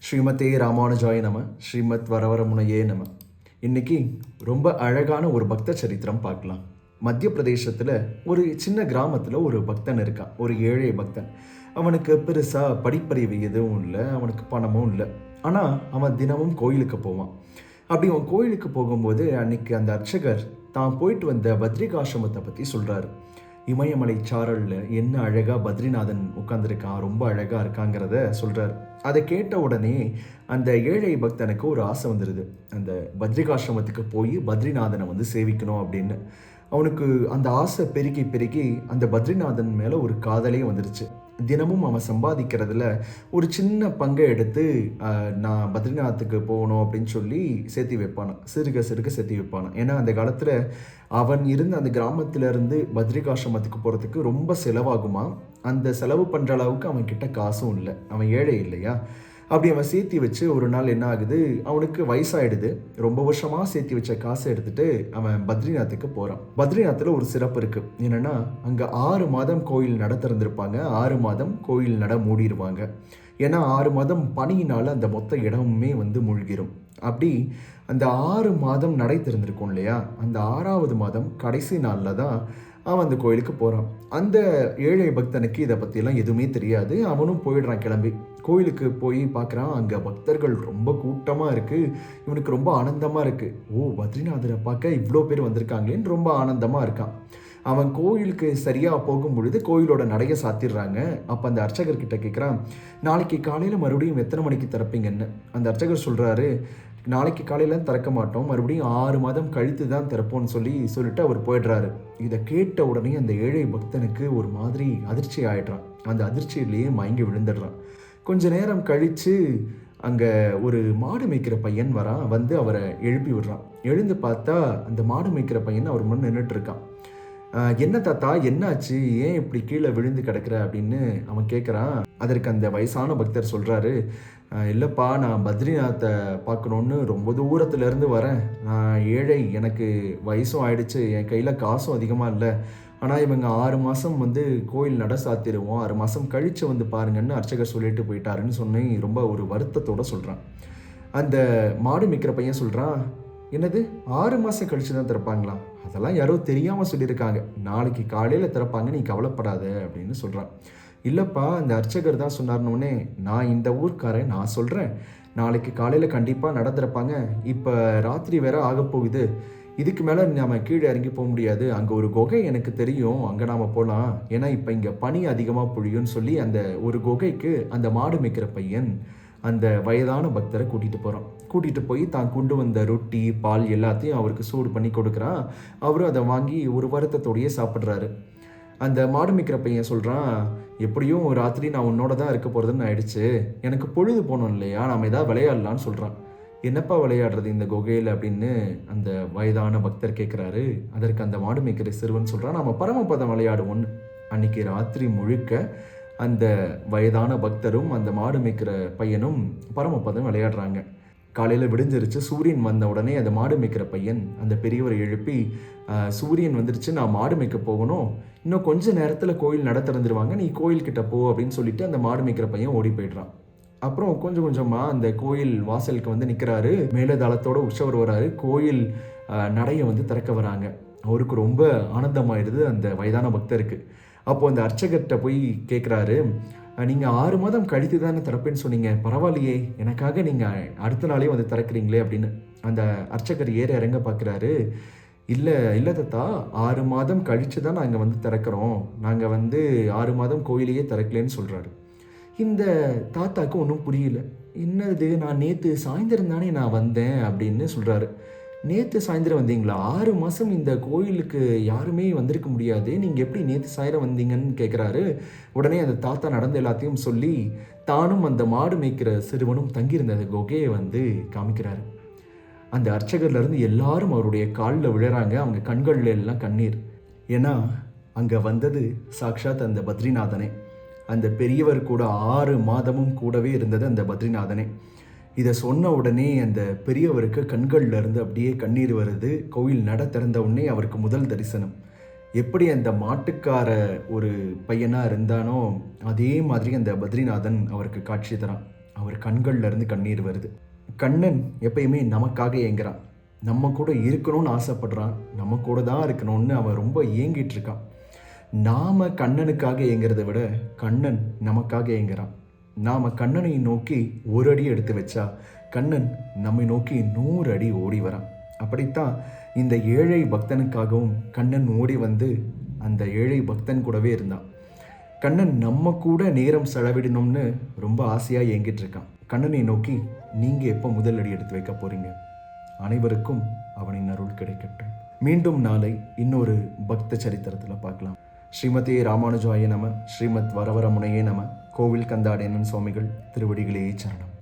ஸ்ரீமதே ராமானுஜாய நம. ஸ்ரீமத் வரவரமுனையே நம. இன்னைக்கு ரொம்ப அழகான ஒரு பக்த சரித்திரம் பார்க்கலாம். மத்திய பிரதேசத்தில் ஒரு சின்ன கிராமத்தில் ஒரு பக்தன் இருக்கான், ஒரு ஏழை பக்தன். அவனுக்கு பெருசாக படிப்பறிவு எதுவும் இல்லை, அவனுக்கு பணமும் இல்லை. ஆனால் அவன் தினமும் கோயிலுக்கு போவான். அப்படி அவன் கோயிலுக்கு போகும்போது அன்னைக்கு அந்த அர்ச்சகர் தான் போயிட்டு வந்த பத்ரிகாசிரமத்தை பற்றி சொல்கிறாரு. இமயமலை சாரலில் என்ன அழகாக பத்ரிநாதன் உட்காந்துருக்கான், ரொம்ப அழகாக இருக்காங்கிறத சொல்கிறார். அதை கேட்ட உடனே அந்த ஏழை பக்தனுக்கு ஒரு ஆசை வந்துடுது, அந்த பத்ரிகாசிரமத்துக்கு போய் பத்ரிநாதனை வந்து சேவிக்கணும் அப்படின்னு. அவனுக்கு அந்த ஆசை பெருகி பெருகி அந்த பத்ரிநாதன் மேலே ஒரு காதலே வந்துருச்சு. தினமும் அவன் சம்பாதிக்கிறதுல ஒரு சின்ன பங்கை எடுத்து நான் பத்ரிநாத்துக்கு போகணும் அப்படின்னு சொல்லி சேர்த்தி வைப்பானான், சிறுக சிறுக சேர்த்தி வைப்பானான். ஏன்னா அந்த காலத்தில் அவன் இருந்த அந்த கிராமத்திலேருந்து பத்ரிகாசிரமத்துக்கு போகிறதுக்கு ரொம்ப செலவாகுமா. அந்த செலவு பண்ணுற அளவுக்கு அவன் கிட்ட காசும் இல்லை, அவன் ஏழை இல்லையா. அப்படி அவன் சேர்த்தி வச்சு ஒரு நாள் என்ன ஆகுது, அவனுக்கு வயசாயிடுது. ரொம்ப வருஷமாக சேர்த்தி வச்ச காசை எடுத்துட்டு அவன் பத்ரிநாத்துக்கு போகிறான். பத்ரிநாத்தில் ஒரு சிறப்பு இருக்குது. என்னென்னா, அங்கே 6 மாதம் கோயில் நட திறந்திருப்பாங்க, 6 மாதம் கோயில் நட மூடிடுவாங்க. ஏன்னா 6 மாதம் பனியினால் அந்த மொத்த இடமுமே வந்து மூழ்கிடும். அப்படி அந்த 6 மாதம் நடை திறந்திருக்கும் இல்லையா, அந்த 6ஆவது மாதம் கடைசி நாளில் தான் அவன் அந்த கோயிலுக்கு போகிறான். அந்த ஏழை பக்தனுக்கு இதை பற்றியெல்லாம் எதுவுமே தெரியாது. அவனும் போயிடுறான் கிளம்பி. கோயிலுக்கு போய் பார்க்குறான், அங்கே பக்தர்கள் ரொம்ப கூட்டமாக இருக்குது. இவனுக்கு ரொம்ப ஆனந்தமாக இருக்குது. ஓ, பத்ரிநாதரை பார்க்க இவ்வளோ பேர் வந்திருக்காங்களேன்னு ரொம்ப ஆனந்தமாக இருக்கான். அவன் கோயிலுக்கு சரியாக போகும் பொழுது கோயிலோட நடைய சாத்திடுறாங்க. அப்போ அந்த அர்ச்சகர்கிட்ட கேட்குறான், நாளைக்கு காலையில் மறுபடியும் எத்தனை மணிக்கு திறப்பீங்கன்னு. அந்த அர்ச்சகர் சொல்கிறாரு, நாளைக்கு காலையில் திறக்க மாட்டோம், மறுபடியும் 6 மாதம் கழித்து தான் திறப்போம்னு சொல்லிட்டு அவர் போயிடுறாரு. இதை கேட்ட உடனே அந்த ஏழை பக்தனுக்கு ஒரு மாதிரி அதிர்ச்சி ஆயிடுறான். அந்த அதிர்ச்சியிலேயே மயங்கி விழுந்துடுறான். கொஞ்ச நேரம் கழித்து அங்கே ஒரு மாடு மேய்க்கிற பையன் வரான், வந்து அவரை எழுப்பி விடுறான். எழுந்து பார்த்தா அந்த மாடு மேய்க்கிற பையன் அவர் முன் நின்றுட்டு இருக்கான். என்ன தாத்தா, என்னாச்சு, ஏன் இப்படி கீழே விழுந்து கிடக்குற அப்படின்னு அவன் கேட்குறான். அதற்கு அந்த வயசான பக்தர் சொல்கிறாரு, இல்லைப்பா, நான் பத்ரிநாத்தை பார்க்கணுன்னு ரொம்ப தூரத்துலேருந்து வரேன். நான் ஏழை, எனக்கு வயசும் ஆயிடுச்சு, என் கையில் காசும் அதிகமாக இல்லை. ஆனால் இவங்க 6 மாதம் வந்து கோயில் நட சாத்திடுவோம், 6 மாதம் கழித்து வந்து பாருங்கன்னு அர்ச்சகர் சொல்லிட்டு போயிட்டாருன்னு சொன்னி ரொம்ப ஒரு வருத்தத்தோடு சொல்கிறான். அந்த மாடு மிக்கிற பையன் சொல்கிறான், என்னது 6 மாதம் கழித்து தான் திறப்பாங்களா? அதெல்லாம் யாரோ தெரியாமல் சொல்லியிருக்காங்க, நாளைக்கு காலையில் திறப்பாங்க, நீ கவலைப்படாத அப்படின்னு சொல்கிறான். இல்லைப்பா, அந்த அர்ச்சகர் தான் சொன்னார்னோடனே, நான் இந்த ஊர்க்காரன், நான் சொல்கிறேன், நாளைக்கு காலையில் கண்டிப்பாக நட திறப்பாங்க. இப்போ ராத்திரி வேற ஆகப்போகுது, இதுக்கு மேலே நாம் கீழே இறங்கி போக முடியாது. அங்கே ஒரு குகை எனக்கு தெரியும், அங்கே நாம் போகலாம், ஏன்னா இப்போ இங்கே பனி அதிகமாக பொழியும்னு சொல்லி அந்த ஒரு குகைக்கு அந்த மாடு மேய்க்கிற பையன் அந்த வயதான பக்தரை கூட்டிகிட்டு போய் தான் கொண்டு வந்த ரொட்டி பால் எல்லாத்தையும் அவருக்கு சூடு பண்ணி கொடுக்குறான். அவரும் அதை வாங்கி ஒரு வருத்தத்தோடையே சாப்பிட்றாரு. அந்த மாடு மேய்க்கிற பையன் சொல்கிறான், எப்படியும் ஒரு ராத்திரி நான் உன்னோட தான் இருக்க போகிறதுன்னு ஆயிடுச்சு, எனக்கு பொழுது போனோம் இல்லையா, நாம் ஏதாவது விளையாடலான்னு சொல்கிறான். என்னப்பா விளையாடுறது இந்த குகையில் அப்படின்னு அந்த வயதான பக்தர் கேட்குறாரு. அதற்கு அந்த மாடு மேய்க்கிற சிறுவன் சொல்கிறான், நம்ம பரமபதம் விளையாடுவோன்னு. அன்றைக்கி ராத்திரி முழுக்க அந்த வயதான பக்தரும் அந்த மாடு மேய்க்கிற பையனும் பரமபதம் விளையாடுறாங்க. காலையில் விடிஞ்சிருச்சு. சூரியன் வந்த உடனே அந்த மாடு மேய்க்கிற பையன் அந்த பெரியவரை எழுப்பி, சூரியன் வந்துருச்சு, நான் மாடு மேய்க்க போகணும், இன்னும் கொஞ்ச நேரத்தில் கோயில் நட திறந்துருவாங்க, நீ கோயில்கிட்ட போ அப்படின்னு சொல்லிட்டு அந்த மாடு மேய்க்கிற பையன் ஓடி போய்ட்றான். அப்புறம் கொஞ்சம் கொஞ்சமாக அந்த கோயில் வாசலுக்கு வந்து நிற்கிறாரு. மேலதாளத்தோட உற்சவர் வராரு. கோயில் நடையை வந்து திறக்க வராங்க. அவருக்கு ரொம்ப ஆனந்தமாயிடுது அந்த வயதான பக்தருக்கு. அப்போது அந்த அர்ச்சகர்கிட்ட போய் கேட்குறாரு, நீங்கள் 6 மாதம் கழித்து தானே திறப்பேன்னு சொன்னீங்க, பரவாயில்லையே, எனக்காக நீங்கள் அடுத்த நாளே வந்து திறக்கிறீங்களே அப்படின்னு. அந்த அர்ச்சகர் ஏற இறங்க பார்க்குறாரு. இல்லை தாத்தா, 6 மாதம் கழித்து தான் நாங்கள் வந்து திறக்கிறோம், நாங்கள் வந்து 6 மாதம் கோயிலையே திறக்கலேன்னு சொல்கிறாரு. இந்த தாத்தாவுக்கு ஒன்றும் புரியல. என்னது, நான் நேற்று சாயந்தரம் தானே நான் வந்தேன் அப்படின்னு சொல்கிறாரு. நேற்று சாயந்தரம் வந்தீங்களா? 6 மாதம் இந்த கோயிலுக்கு யாருமே வந்திருக்க முடியாது, நீங்கள் எப்படி நேற்று சாயந்தரம் வந்தீங்கன்னு கேட்குறாரு. உடனே அந்த தாத்தா நடந்த எல்லாத்தையும் சொல்லி தானும் அந்த மாடு மேய்க்கிற சிறுவனும் தங்கியிருந்த அந்த குகையை வந்து காமிக்கிறாரு. அந்த அர்ச்சகர்லேருந்து எல்லாரும் அவருடைய காலில் விழுறாங்க. அவங்க கண்களில் எல்லாம் கண்ணீர். ஏன்னா அங்கே வந்தது சாக்ஷாத் அந்த பத்ரிநாதனே. அந்த பெரியவர் கூட 6 மாதமும் கூடவே இருந்தது அந்த பத்ரிநாதனே. இதை சொன்ன உடனே அந்த பெரியவருக்கு கண்கள்ல இருந்து அப்படியே கண்ணீர் வருது. கோவில் நட திறந்த உடனே அவருக்கு முதல் தரிசனம். எப்படி அந்த மாட்டுக்கார ஒரு பையனாக இருந்தானோ அதே மாதிரி அந்த பத்ரிநாதன் அவருக்கு காட்சி தரான். அவர் கண்கள்ல இருந்து கண்ணீர் வருது. கண்ணன் எப்பயுமே நமக்காக ஏங்குறான். நம்ம கூட இருக்கணும்னு ஆசைப்படுறான். நம்ம கூட தான் இருக்கணும்னு அவன் ரொம்ப ஏங்கிட்டு இருக்கான். நாம கண்ணனுக்காக ஏங்குறதை விட கண்ணன் நமக்காக ஏங்குறான். நாம கண்ணனை நோக்கி ஒரு அடி எடுத்து வச்சா கண்ணன் நம்மை நோக்கி 100 அடி ஓடி வரான். அப்படித்தான் இந்த ஏழை பக்தனுக்காகவும் கண்ணன் ஓடி வந்து அந்த ஏழை பக்தன் கூடவே இருந்தான். கண்ணன் நம்ம கூட நேரம் செலவிடணும்னு ரொம்ப ஆசையாக ஏங்கிட்டு இருக்கான். கண்ணனை நோக்கி நீங்கள் எப்போ முதல் அடி எடுத்து வைக்க போறீங்க? அனைவருக்கும் அவனின் அருள் கிடைக்கட்டும். மீண்டும் நாளை இன்னொரு பக்த சரித்திரத்தில் பார்க்கலாம். ஸ்ரீமதே ராமானுஜாய நம. ஸ்ரீமத் வரவரமுனையே நம. கோவில் கந்தாடேனன் சுவாமிகள் திருவடிகளே சரணம்.